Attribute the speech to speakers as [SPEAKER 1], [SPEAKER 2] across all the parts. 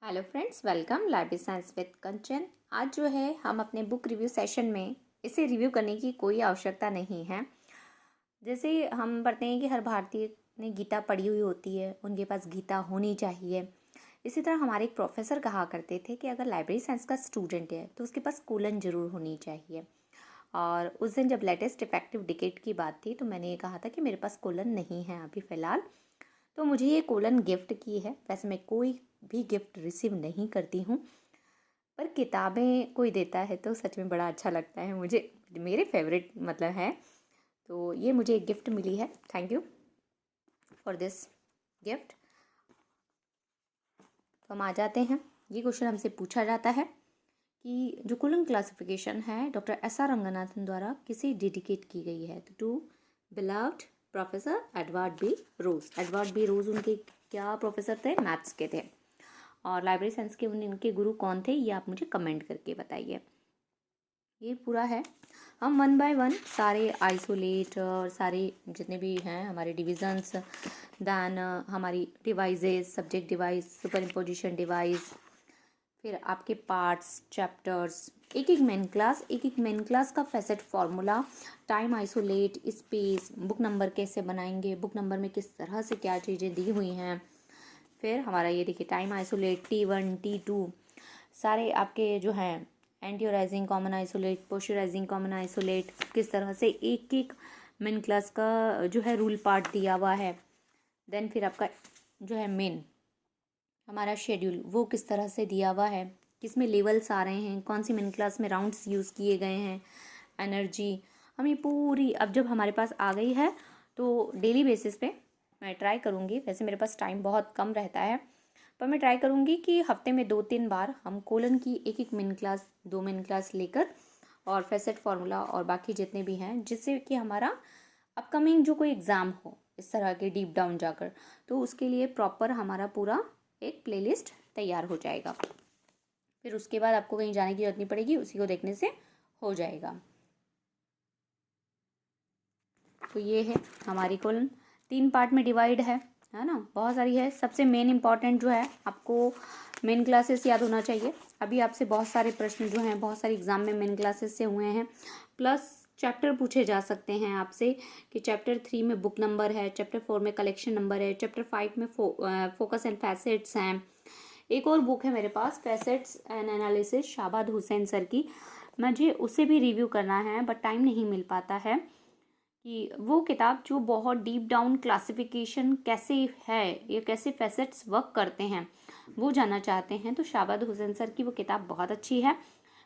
[SPEAKER 1] Hello friends, welcome library science with Kanchan. आज जो है हम अपने बुक रिव्यू सेशन में इसे रिव्यू करने की कोई आवश्यकता नहीं है। जैसे हम पढ़ते हैं कि हर भारतीय ने गीता पढ़ी हुई होती है, उनके पास गीता होनी चाहिए। इसी तरह हमारे एक प्रोफेसर कहा करते थे कि अगर लाइब्रेरी साइंस का स्टूडेंट है तो उसके पास कोलन ज़रूर होनी चाहिए। और उस दिन जब लेटेस्ट इफेक्टिव डिकेट की बात थी तो मैंने ये कहा था कि मेरे पास कोलन नहीं है अभी फ़िलहाल, तो मुझे ये कोलन गिफ्ट की है। वैसे मैं कोई भी गिफ्ट रिसीव नहीं करती हूँ, पर किताबें कोई देता है तो सच में बड़ा अच्छा लगता है मुझे। मेरे फेवरेट मतलब है, तो ये मुझे एक गिफ्ट मिली है। Thank you for this gift. तो हम आ जाते हैं, ये क्वेश्चन हमसे पूछा जाता है कि जो कोलन क्लासिफिकेशन है डॉक्टर एस.आर. रंगनाथन द्वारा किसे डेडिकेट की गई है। तो to beloved professor Edward B Rose. Edward B Rose उनके क्या प्रोफेसर थे? मैथ्स के थे। और लाइब्रेरी साइंस के उनके गुरु कौन थे, ये आप मुझे कमेंट करके बताइए। ये पूरा है, हम वन बाय वन सारे आइसोलेट और सारे जितने भी हैं हमारे डिविजन्स, दैन हमारी devices, subject device, super imposition device, फिर आपके पार्ट्स, चैप्टर्स, एक एक मेन क्लास का facet formula, time isolate, space, book number कैसे बनाएंगे, बुक नंबर में किस तरह से क्या चीज़ें दी हुई हैं। फिर हमारा ये देखिए टाइम आइसोलेट T1 T2 सारे आपके जो हैं एंटीओराइजिंग कॉमन आइसोलेट, पोस्चराइजिंग कॉमन आइसोलेट, किस तरह से एक एक मेन क्लास का जो है रूल पार्ट दिया हुआ है। देन फिर आपका जो है मेन हमारा शेड्यूल वो किस तरह से दिया हुआ है, किस में लेवल्स आ रहे हैं, कौन सी मेन क्लास में राउंड्स यूज़ किए गए हैं, एनर्जी। हम ये पूरी अब जब हमारे पास आ गई है तो डेली बेसिस पे मैं ट्राई करूँगी। वैसे मेरे पास टाइम बहुत कम रहता है, पर मैं ट्राई करूँगी कि हफ्ते में 2-3 बार हम कोलन की एक एक मेन क्लास, 2 मेन क्लास लेकर और फैसेट फार्मूला और बाकी जितने भी हैं, जिससे कि हमारा अपकमिंग जो कोई एग्ज़ाम हो इस तरह के डीप डाउन जाकर, तो उसके लिए प्रॉपर हमारा पूरा एक प्लेलिस्ट तैयार हो जाएगा। फिर उसके बाद आपको कहीं जाने की जरूरत नहीं पड़ेगी, उसी को देखने से हो जाएगा। तो ये है हमारी कोलन, 3 पार्ट में डिवाइड है ना, बहुत सारी है। सबसे मेन इंपॉर्टेंट जो है आपको मेन क्लासेस याद होना चाहिए। अभी आपसे बहुत सारे प्रश्न जो हैं बहुत सारे एग्जाम में मेन क्लासेस से हुए हैं, प्लस चैप्टर पूछे जा सकते हैं आपसे कि चैप्टर 3 में बुक नंबर है, चैप्टर 4 में कलेक्शन नंबर है, चैप्टर 5 में फोकस एंड फैसेट्स हैं। एक और बुक है मेरे पास, facets and analysis, Shabad Hussain sir की। मुझे उसे भी रिव्यू करना है बट टाइम नहीं मिल पाता है कि वो किताब जो बहुत डीप डाउन क्लासिफिकेशन कैसे है या कैसे फैसेट्स वर्क करते हैं वो जानना चाहते हैं, तो शाबाद हुसैन सर की वो किताब बहुत अच्छी है,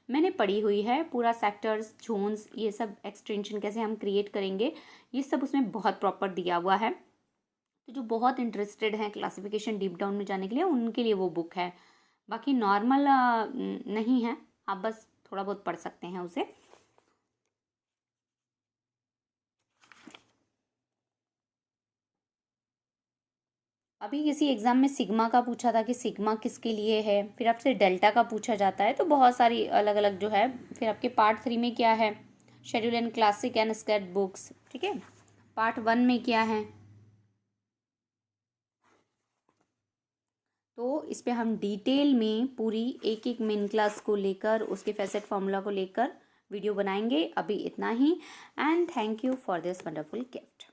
[SPEAKER 1] मैंने पढ़ी हुई है। पूरा सेक्टर्स, जोन्स, ये सब एक्सटेंशन कैसे हम क्रिएट करेंगे, ये सब उसमें बहुत प्रॉपर दिया हुआ है। तो जो बहुत इंटरेस्टेड हैं क्लासिफिकेशन डीप डाउन में जाने के लिए, उनके लिए वो बुक है। बाकी नॉर्मल नहीं है, आप बस थोड़ा बहुत पढ़ सकते हैं उसे। अभी किसी एग्जाम में सिग्मा का पूछा था कि सिग्मा किसके लिए है, फिर आपसे डेल्टा का पूछा जाता है, तो बहुत सारी अलग अलग जो है। फिर आपके पार्ट 3 में क्या है, schedule and classic and skate books, ठीक है। पार्ट 1 में क्या है, तो इस पे हम डिटेल में पूरी एक एक मेन क्लास को लेकर उसके फैसेट फार्मूला को लेकर वीडियो बनाएंगे। अभी इतना ही, and thank you for this wonderful gift.